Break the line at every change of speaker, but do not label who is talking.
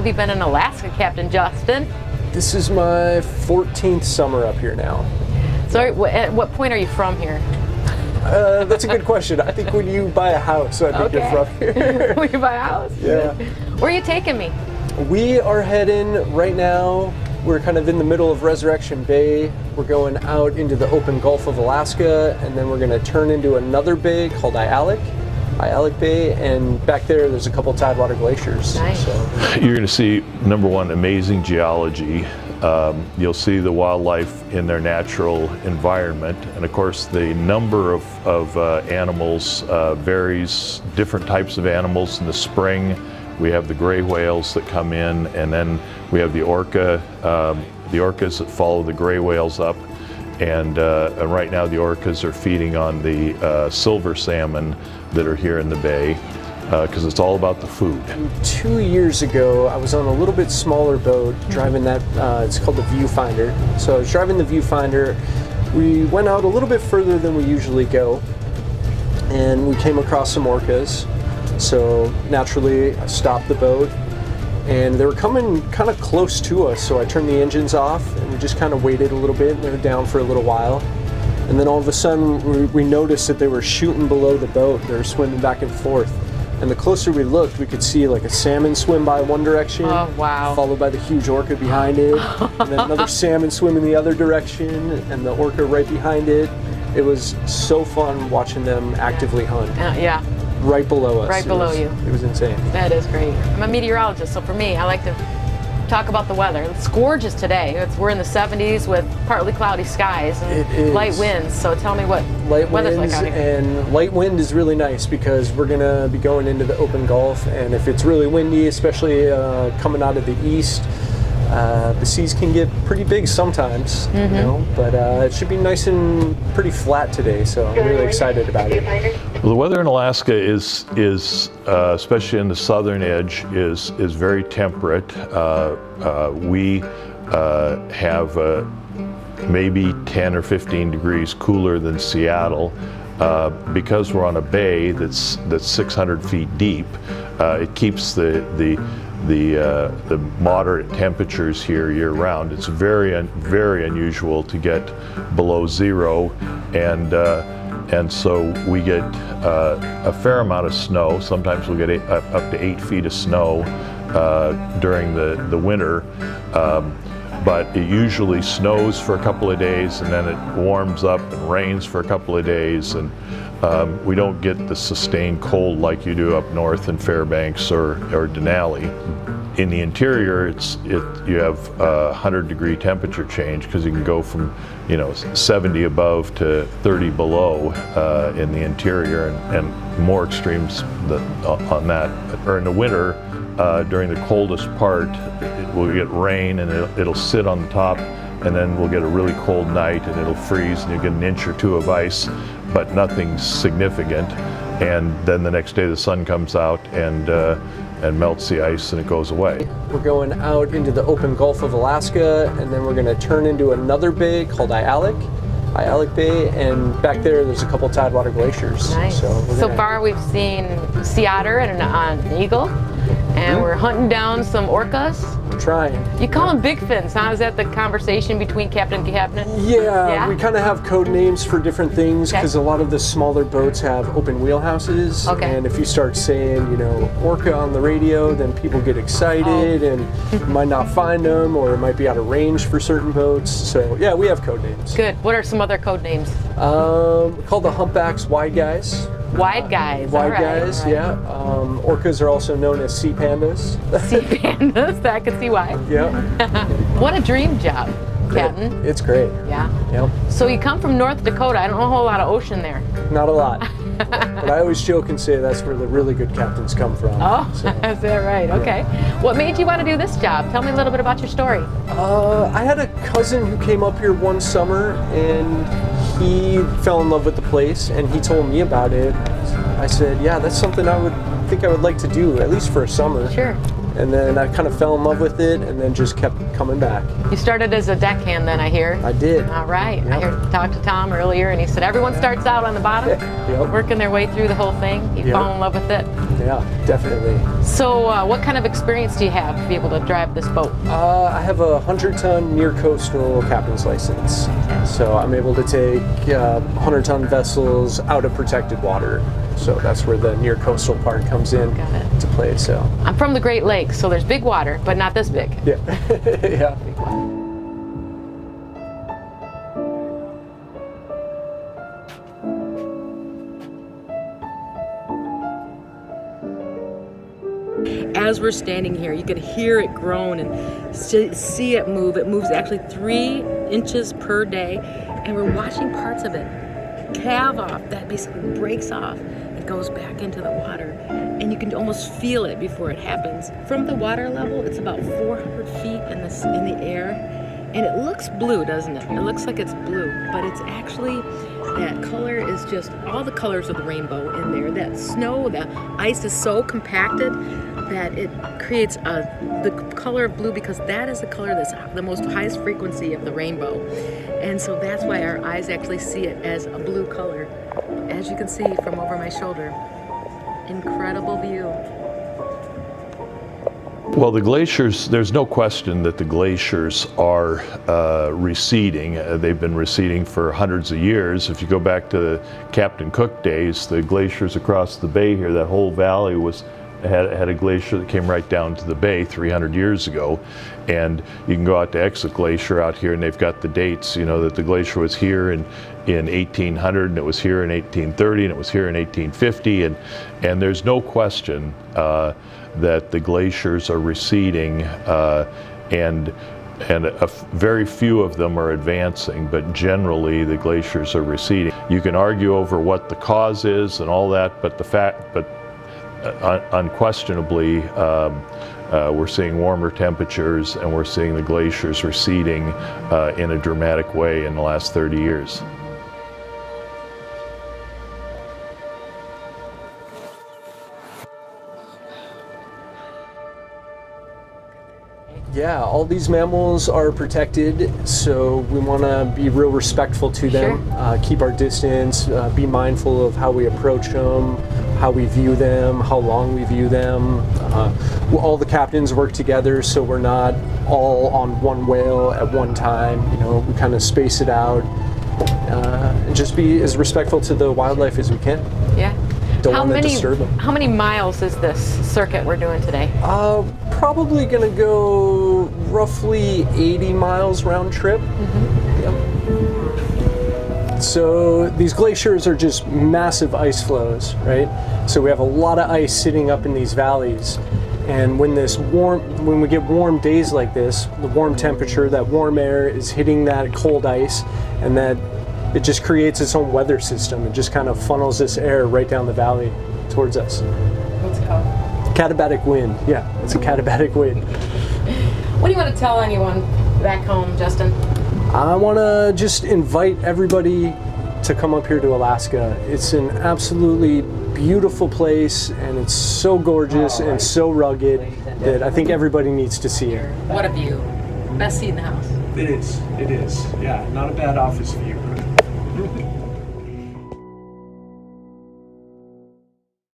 have you been in Alaska, Captain Justin?
This is my 14th summer up here now.
So at what point are you from here?
That's a good question. I think when you buy a house, I think you're from here.
When you buy a house?
Yeah.
Where are you taking me?
We are heading right now. We're kind of in the middle of Resurrection Bay. We're going out into the open Gulf of Alaska, and then we're going to turn into another bay called Ayalik Bay, and back there's a couple tidewater glaciers.
Nice.
So.
You're going to see, number one, amazing geology. You'll see the wildlife in their natural environment, and of course the number of animals varies. Different types of animals in the spring. We have the gray whales that come in, and then we have the orcas that follow the gray whales up. And right now the orcas are feeding on the silver salmon that are here in the bay, because it's all about the food.
2 years ago, I was on a little bit smaller boat driving that, it's called the Viewfinder. So I was driving the Viewfinder. We went out a little bit further than we usually go, and we came across some orcas. So naturally, I stopped the boat, and they were coming kind of close to us, so I turned the engines off, and we just kind of waited a little bit, and they were down for a little while. And then all of a sudden, we noticed that they were shooting below the boat. They were swimming back and forth. And the closer we looked, we could see like a salmon swim by one direction, followed by the huge orca behind it, and then another salmon swim in the other direction, and the orca right behind it. It was so fun watching them actively hunt.
Yeah.
Right below us.
Right below you.
It was insane.
That is great. I'm a meteorologist, so for me, I like to talk about the weather. It's gorgeous today. We're in the 70s with partly cloudy skies and light winds. So tell me what weather's like out here.
And light wind is really nice because we're going to be going into the open Gulf, and if it's really windy, especially coming out of the east, the seas can get pretty big sometimes, you know, but it should be nice and pretty flat today, so I'm really excited about it.
Well, the weather in Alaska is especially in the southern edge, is very temperate. We have maybe 10 or 15 degrees cooler than Seattle. Because we're on a bay that's 600 feet deep, it keeps the moderate temperatures here year round. It's very unusual to get below zero, and so we get a fair amount of snow. Sometimes we'll get up to 8 feet of snow during the winter. But it usually snows for a couple of days, and then it warms up and rains for a couple of days, and we don't get the sustained cold like you do up north in Fairbanks or Denali. In the interior, you have 100-degree temperature change, because you can go from 70 above to 30 below in the interior, and more extremes on that. Or in the winter, during the coldest part, we'll get rain, and it'll sit on the top, and then we'll get a really cold night, and it'll freeze, and you'll get an inch or two of ice, but nothing significant. And then the next day the sun comes out and melts the ice, and it goes away.
We're going out into the open Gulf of Alaska, and then we're going to turn into another bay called Ayalik Bay, and back there's a couple tidewater glaciers.
Nice. So far we've seen sea otter and an eagle, and we're hunting down some orcas.
We're trying.
You call them big fins, huh? Is that the conversation between captain and captain?
Yeah, we kind of have code names for different things, because a lot of the smaller boats have open wheelhouses. And if you start saying, orca on the radio, then people get excited and you might not find them, or it might be out of range for certain boats. So yeah, we have code names.
Good. What are some other code names?
Called the humpbacks wide guys.
Wide guys.
Wide guys, yeah. Orcas are also known as sea pandas.
Sea pandas, I can see why.
Yeah.
What a dream job, Captain.
It's great.
Yeah.
Yep.
So you come from North Dakota. I don't know a whole lot of ocean there.
Not a lot. But I always joke and say that's where the really good captains come from.
Oh, so. Is that right? Okay. What made you want to do this job? Tell me a little bit about your story.
I had a cousin who came up here one summer, and he fell in love with the place, and he told me about it. I said, yeah, that's something I would like to do, at least for a summer.
Sure.
And then I kind of fell in love with it, and then just kept coming back.
You started as a deckhand then, I hear.
I did.
All right. Yep. I talked to Tom earlier, and he said everyone starts out on the bottom, working their way through the whole thing. You fall in love with it.
Yeah, definitely.
So what kind of experience do you have to be able to drive this boat?
I have a 100-ton near coastal captain's license. So I'm able to take 100-ton vessels out of protected water. So that's where the near coastal part comes in to play. So
I'm from the Great Lakes, so there's big water, but not this big.
Yeah. Yeah.
As we're standing here, you can hear it groan and see it move. It moves actually 3 inches per day, and we're watching parts of it calve off. That basically breaks off and goes back into the water, and you can almost feel it before it happens. From the water level, it's about 400 feet in the air, and it looks blue, doesn't it? It looks like it's blue, but it's actually, that color is just all the colors of the rainbow in there. That snow, the ice is so compacted that it creates the color of blue, because that is the color that's the most highest frequency of the rainbow. And so that's why our eyes actually see it as a blue color. As you can see from over my shoulder, incredible view.
Well, the glaciers, there's no question that the glaciers are receding. They've been receding for hundreds of years. If you go back to Captain Cook days, the glaciers across the bay here, that whole valley had a glacier that came right down to the bay 300 years ago. And you can go out to Exit Glacier out here, and they've got the dates, you know, that the glacier was here in 1800, and it was here in 1830, and it was here in 1850, and there's no question that the glaciers are receding, and very few of them are advancing, but generally the glaciers are receding. You can argue over what the cause is and all that, but unquestionably, we're seeing warmer temperatures, and we're seeing the glaciers receding in a dramatic way in the last 30 years.
Yeah, all these mammals are protected, so we want to be real respectful to them, keep our distance, be mindful of how we approach them, how we view them, how long we view them. All the captains work together, so we're not all on one whale at one time. You know, we kind of space it out, and just be as respectful to the wildlife as we can.
Yeah.
Don't want to disturb them.
How many miles is this circuit we're doing today?
Probably going to go roughly 80 miles round trip. Yep. So these glaciers are just massive ice flows, right? So we have a lot of ice sitting up in these valleys. And when we get warm days like this, the warm temperature, that warm air is hitting that cold ice, and that it just creates its own weather system. It just kind of funnels this air right down the valley towards us.
What's it called?
Katabatic wind. Yeah, it's a katabatic wind.
What do you want to tell anyone back home, Justin?
I want to just invite everybody to come up here to Alaska. It's an absolutely beautiful place, and it's so gorgeous and so rugged that I think everybody needs to see it.
What a view. Best seat in the house.
It is. Yeah, not a bad office view.